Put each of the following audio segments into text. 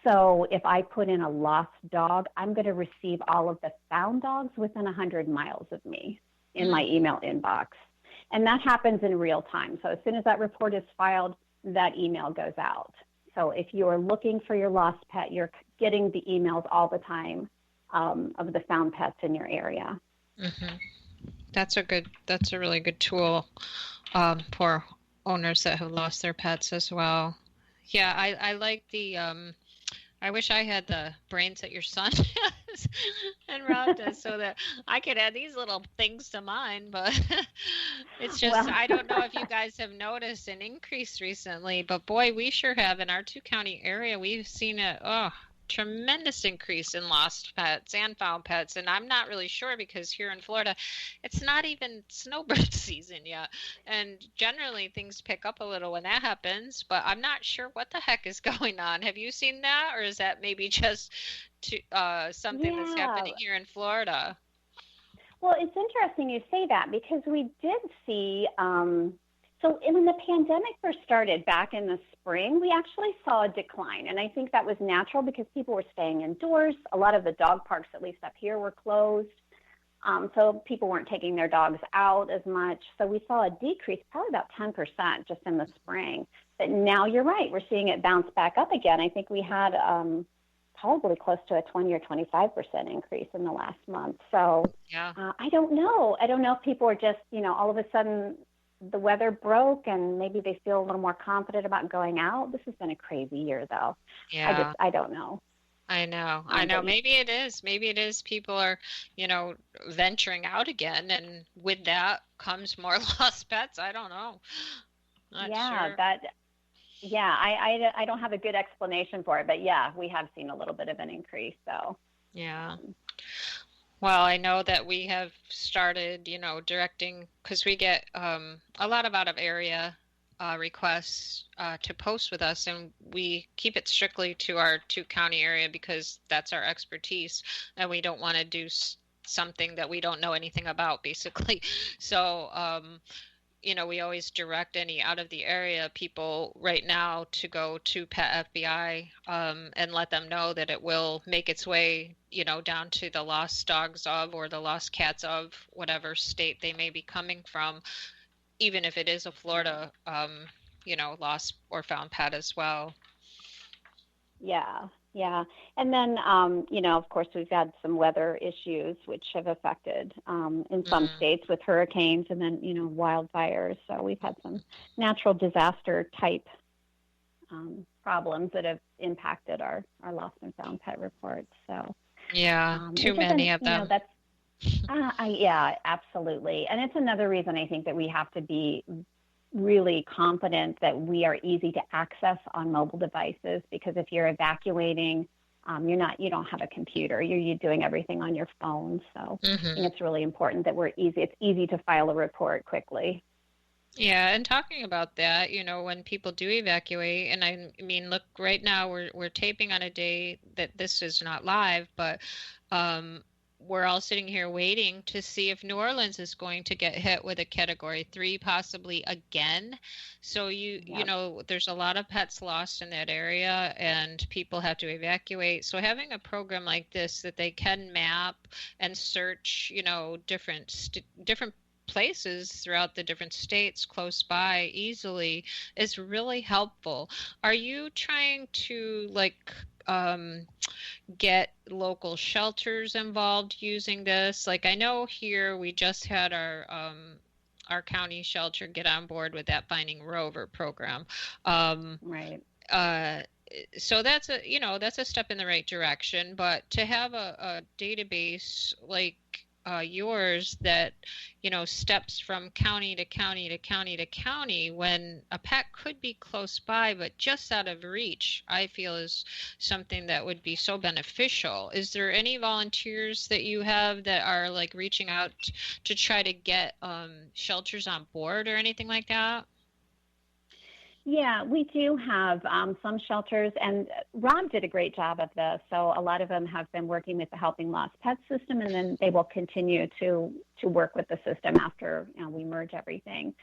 So if I put in a lost dog, I'm going to receive all of the found dogs within 100 miles of me in my email inbox. And that happens in real time. So as soon as that report is filed, that email goes out. So if you're looking for your lost pet, you're getting the emails all the time of the found pets in your area. Mm-hmm. That's a really good tool for owners that have lost their pets as well. Yeah, I like the, I wish I had the brains that your son has and Rob does so that I could add these little things to mine, but it's just, I don't know if you guys have noticed an increase recently, but boy, we sure have in our 2-county area. We've seen tremendous increase in lost pets and found pets, and I'm not really sure because here in Florida it's not even snowbird season yet, and generally things pick up a little when that happens, but I'm not sure what the heck is going on. Have you seen that, or is that maybe just something that's happening here in Florida? Well, it's interesting you say that because we did see so when the pandemic first started back in the spring, we actually saw a decline. And I think that was natural because people were staying indoors. A lot of the dog parks, at least up here, were closed. So people weren't taking their dogs out as much. So we saw a decrease, probably about 10% just in the spring. But now you're right. We're seeing it bounce back up again. I think we had probably close to a 20 or 25% increase in the last month. So I don't know. I don't know if people are just, all of a sudden the weather broke and maybe they feel a little more confident about going out. This has been a crazy year, though. Yeah. I don't know. I know. Maybe it is. People are, venturing out again, and with that comes more lost pets. I don't know. Not sure. I don't have a good explanation for it, but we have seen a little bit of an increase. So. Yeah. Well, I know that we have started, directing, because we get a lot of out-of-area requests to post with us, and we keep it strictly to our 2-county area because that's our expertise, and we don't want to do something that we don't know anything about, basically. So, we always direct any out of the area people right now to go to PetFBI and let them know that it will make its way, down to the lost dogs of or the lost cats of whatever state they may be coming from, even if it is a Florida, lost or found pet as well. Yeah. And then, of course, we've had some weather issues which have affected in some states with hurricanes and then, wildfires. So we've had some natural disaster type problems that have impacted our lost and found pet reports. So too many of them. Yeah, absolutely. And it's another reason I think that we have to be really confident that we are easy to access on mobile devices, because if you're evacuating, you don't have a computer, you're doing everything on your phone. So I think it's really important that it's easy to file a report quickly. Yeah, and talking about that, when people do evacuate, and I mean, look, right now we're taping on a day that this is not live, but we're all sitting here waiting to see if New Orleans is going to get hit with a Category 3, possibly again. So there's a lot of pets lost in that area, and people have to evacuate. So having a program like this that they can map and search, different places throughout the different states close by easily is really helpful. Are you trying to get local shelters involved using this? Like, I know here we just had our county shelter get on board with that Finding Rover program. Right. So that's a step in the right direction, but to have a database like yours that steps from county to county to county to county when a pet could be close by but just out of reach, I feel is something that would be so beneficial. Is there any volunteers that you have that are reaching out to try to get shelters on board or anything like that? Yeah, we do have some shelters, and Rob did a great job of this. So a lot of them have been working with the Helping Lost Pets system, and then they will continue to work with the system after we merge everything.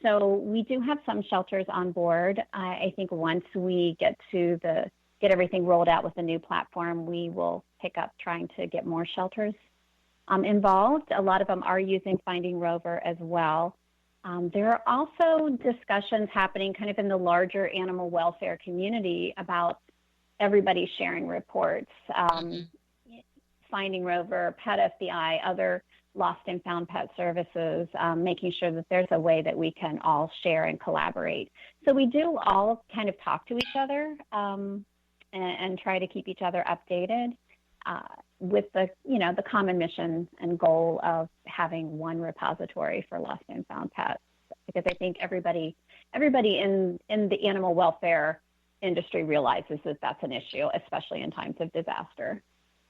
So we do have some shelters on board. I think once we get to the get everything rolled out with the new platform, we will pick up trying to get more shelters involved. A lot of them are using Finding Rover as well. There are also discussions happening kind of in the larger animal welfare community about everybody sharing reports. Finding Rover, PetFBI, other lost and found pet services, making sure that there's a way that we can all share and collaborate. So we do all kind of talk to each other and try to keep each other updated with the common mission and goal of having one repository for lost and found pets. Because I think everybody in the animal welfare industry realizes that that's an issue, especially in times of disaster.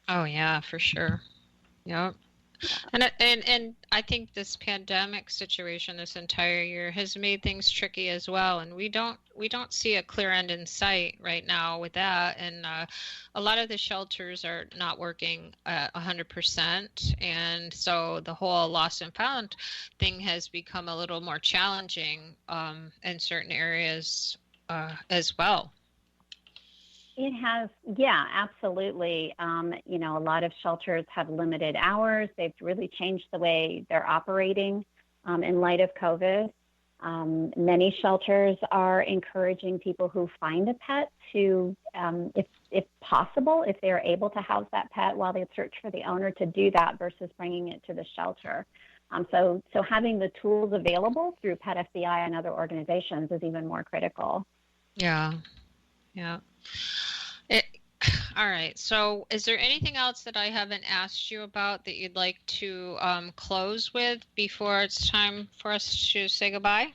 Oh yeah, for sure. Yep. And I think this pandemic situation this entire year has made things tricky as well, and we don't see a clear end in sight right now with that, and a lot of the shelters are not working 100%, and so the whole lost and found thing has become a little more challenging in certain areas as well. It has, yeah, absolutely. A lot of shelters have limited hours. They've really changed the way they're operating in light of COVID. Many shelters are encouraging people who find a pet to, if possible, if they're able to house that pet while they search for the owner, to do that versus bringing it to the shelter. So having the tools available through PetFBI and other organizations is even more critical. Yeah. All right. So is there anything else that I haven't asked you about that you'd like to close with before it's time for us to say goodbye?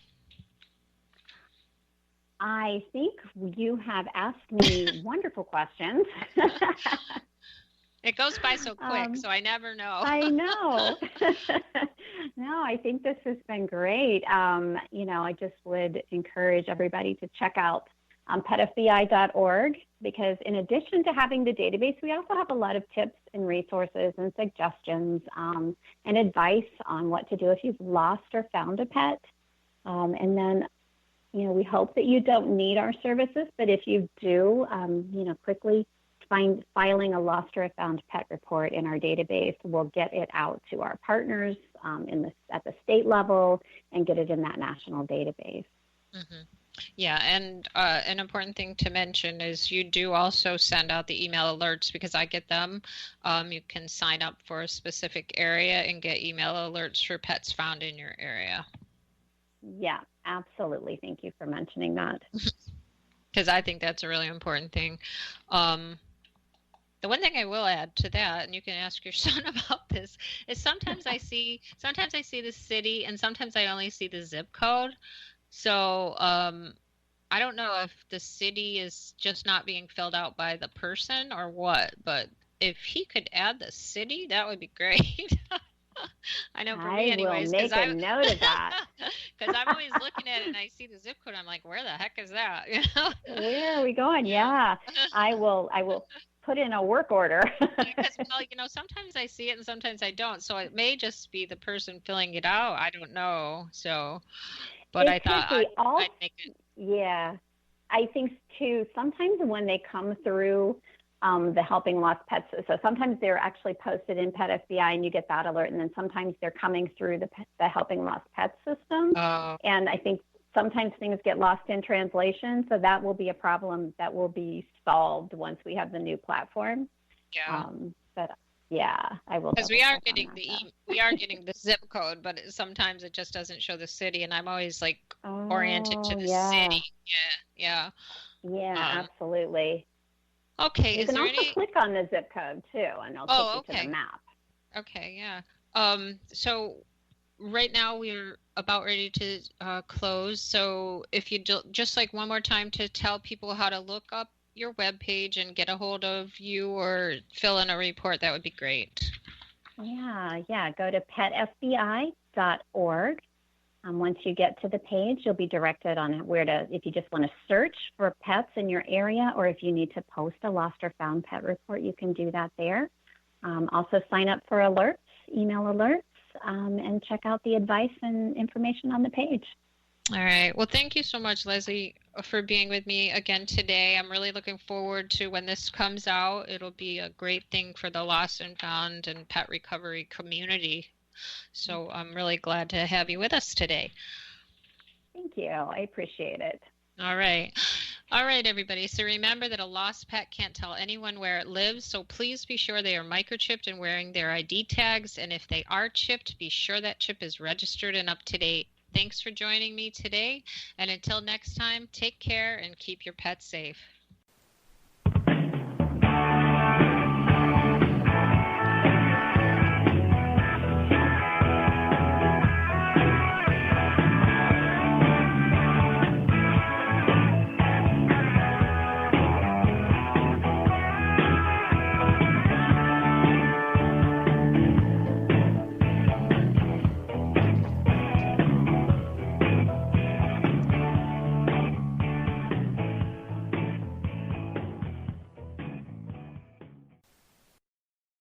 I think you have asked me wonderful questions. It goes by so quick, so I never know. I know. No, I think this has been great. I just would encourage everybody to check out petfbi.org, because in addition to having the database, we also have a lot of tips and resources and suggestions and advice on what to do if you've lost or found a pet. And then, we hope that you don't need our services, but if you do, quickly filing a lost or found pet report in our database will get it out to our partners at the state level and get it in that national database. Mm-hmm. Yeah, and an important thing to mention is you do also send out the email alerts, because I get them. You can sign up for a specific area and get email alerts for pets found in your area. Yeah, absolutely. Thank you for mentioning that. Because I think that's a really important thing. The one thing I will add to that, and you can ask your son about this, is sometimes I see the city and sometimes I only see the zip code. So I don't know if the city is just not being filled out by the person or what, but if he could add the city, that would be great. I know for me anyways. I will make a note of that. Because I'm always looking at it and I see the zip code. I'm like, where the heck is that? Where are we going? Yeah, I will put in a work order. Because, sometimes I see it and sometimes I don't. So it may just be the person filling it out. I don't know. So... But I thought I'd make it. Yeah, I think too, sometimes when they come through the Helping Lost Pets, so sometimes they're actually posted in PetFBI and you get that alert, and then sometimes they're coming through the Helping Lost Pets system. And I think sometimes things get lost in translation, so that will be a problem that will be solved once we have the new platform. Yeah. But yeah, I will. Because we are getting the zip code, but sometimes it just doesn't show the city, and I'm always oriented to the city. Yeah. Yeah, absolutely. Okay. You can also click on the zip code too, and it'll take you to the map. Okay. Yeah. So right now we're about ready to close. So if you just one more time to tell people how to look up your webpage and get a hold of you or fill in a report, that would be great. Yeah. Go to petfbi.org. Once you get to the page, you'll be directed on where to, if you just want to search for pets in your area, or if you need to post a lost or found pet report, you can do that there. Also sign up for alerts, email alerts, and check out the advice and information on the page. All right. Well, thank you so much, Leslie. for being with me again today. I'm really looking forward to when this comes out. It'll be a great thing for the lost and found and pet recovery community. So I'm really glad to have you with us today. Thank you. I appreciate it. All right. All right, everybody. So remember that a lost pet can't tell anyone where it lives. So please be sure they are microchipped and wearing their ID tags. And if they are chipped, be sure that chip is registered and up to date. Thanks for joining me today. And until next time, take care and keep your pets safe.